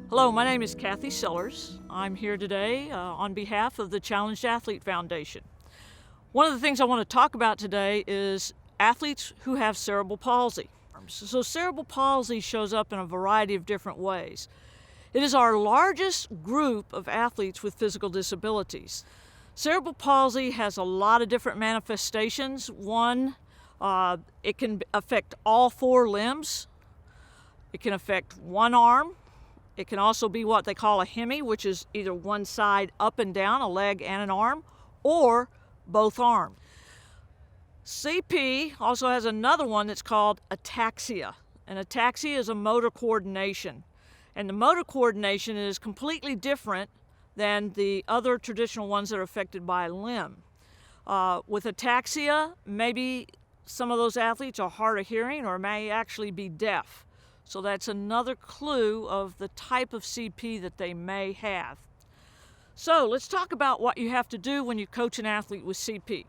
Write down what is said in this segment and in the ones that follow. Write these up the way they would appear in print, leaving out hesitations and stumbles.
Hello, my name is Cathy Sellers. I'm here today on behalf of the Challenged Athlete Foundation. One of the things I want to talk about today is athletes who have cerebral palsy. So cerebral palsy shows up in a variety of different ways. It is our largest group of athletes with physical disabilities. Cerebral palsy has a lot of different manifestations. One, it can affect all four limbs. It can affect one arm. It can also be what they call a hemi, which is either one side up and down, a leg and an arm, or both arms. CP also has another one that's called ataxia. And ataxia is a motor coordination. And the motor coordination is completely different than the other traditional ones that are affected by a limb. With ataxia, maybe some of those athletes are hard of hearing or may actually be deaf. So that's another clue of the type of CP that they may have. So let's talk about what you have to do when you coach an athlete with CP.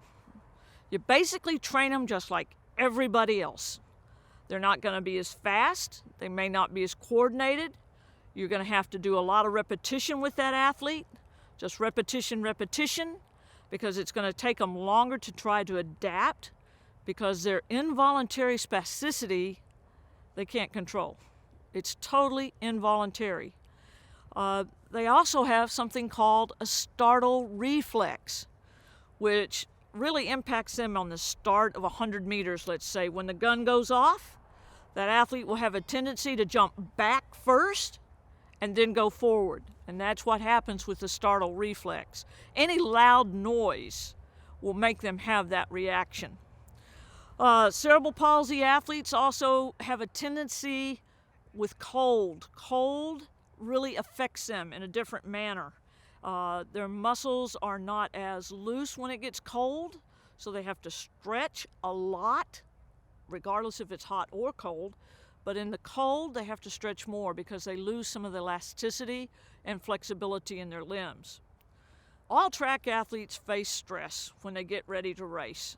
You basically train them just like everybody else. They're not going to be as fast. They may not be as coordinated. You're going to have to do a lot of repetition with that athlete. Just repetition, because it's going to take them longer to try to adapt because their involuntary spasticity they can't control. It's totally involuntary. They also have something called a startle reflex, which really impacts them on the start of 100 meters, let's say. When the gun goes off, that athlete will have a tendency to jump back first and then go forward. And that's what happens with the startle reflex. Any loud noise will make them have that reaction. Cerebral palsy athletes also have a tendency with cold. Cold really affects them in a different manner. Their muscles are not as loose when it gets cold, so they have to stretch a lot, regardless if it's hot or cold. But in the cold, they have to stretch more because they lose some of the elasticity and flexibility in their limbs. All track athletes face stress when they get ready to race.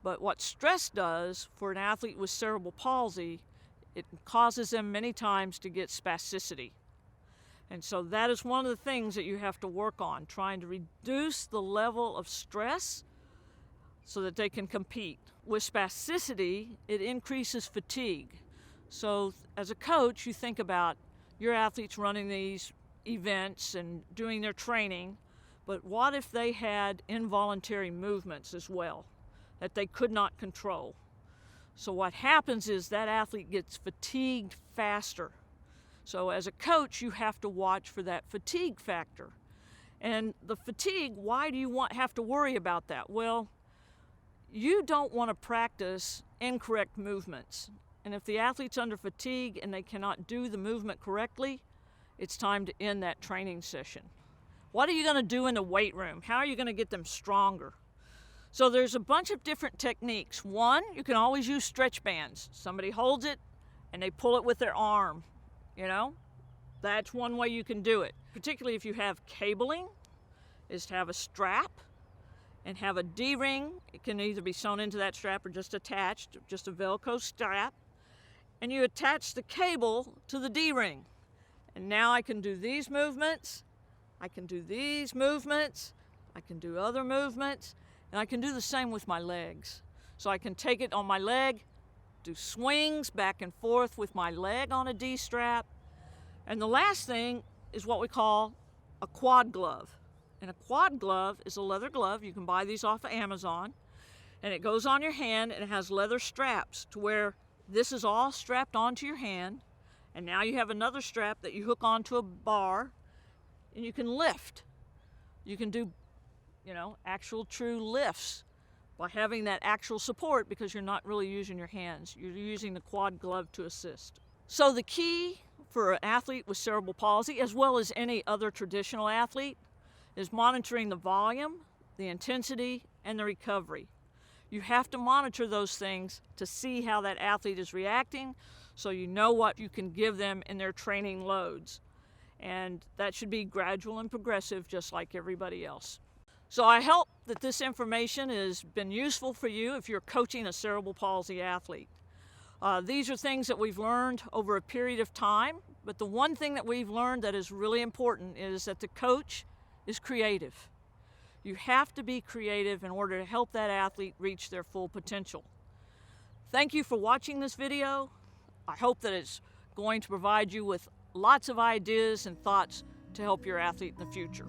But what stress does for an athlete with cerebral palsy, it causes them many times to get spasticity. And so that is one of the things that you have to work on, trying to reduce the level of stress so that they can compete. With spasticity, it increases fatigue. So as a coach, you think about your athletes running these events and doing their training, but what if they had involuntary movements as well that they could not control? So what happens is that athlete gets fatigued faster. So as a coach, you have to watch for that fatigue factor. And the fatigue, why do you have to worry about that? Well, you don't want to practice incorrect movements. And if the athlete's under fatigue and they cannot do the movement correctly, it's time to end that training session. What are you going to do in the weight room? How are you going to get them stronger? So there's a bunch of different techniques. One, you can always use stretch bands. Somebody holds it and they pull it with their arm, That's one way you can do it. Particularly if you have cabling, is to have a strap and have a D-ring. It can either be sewn into that strap or just attached, just a Velcro strap. And you attach the cable to the D-ring. And now I can do these movements, I can do these movements, I can do other movements, and I can do the same with my legs. So I can take it on my leg, do swings back and forth with my leg on a D-strap. And the last thing is what we call a quad glove. And a quad glove is a leather glove. You can buy these off of Amazon. And it goes on your hand and it has leather straps to where this is all strapped onto your hand. And now you have another strap that you hook onto a bar and you can lift. You can do actual true lifts by having that actual support because you're not really using your hands. You're using the quad glove to assist. So the key for an athlete with cerebral palsy, as well as any other traditional athlete, is monitoring the volume, the intensity, and the recovery. You have to monitor those things to see how that athlete is reacting so you know what you can give them in their training loads. And that should be gradual and progressive just like everybody else. So I hope that this information has been useful for you if you're coaching a cerebral palsy athlete. These are things that we've learned over a period of time, But the one thing that we've learned that is really important is that the coach is creative. You have to be creative in order to help that athlete reach their full potential. Thank you for watching this video. I hope that it's going to provide you with lots of ideas and thoughts to help your athlete in the future.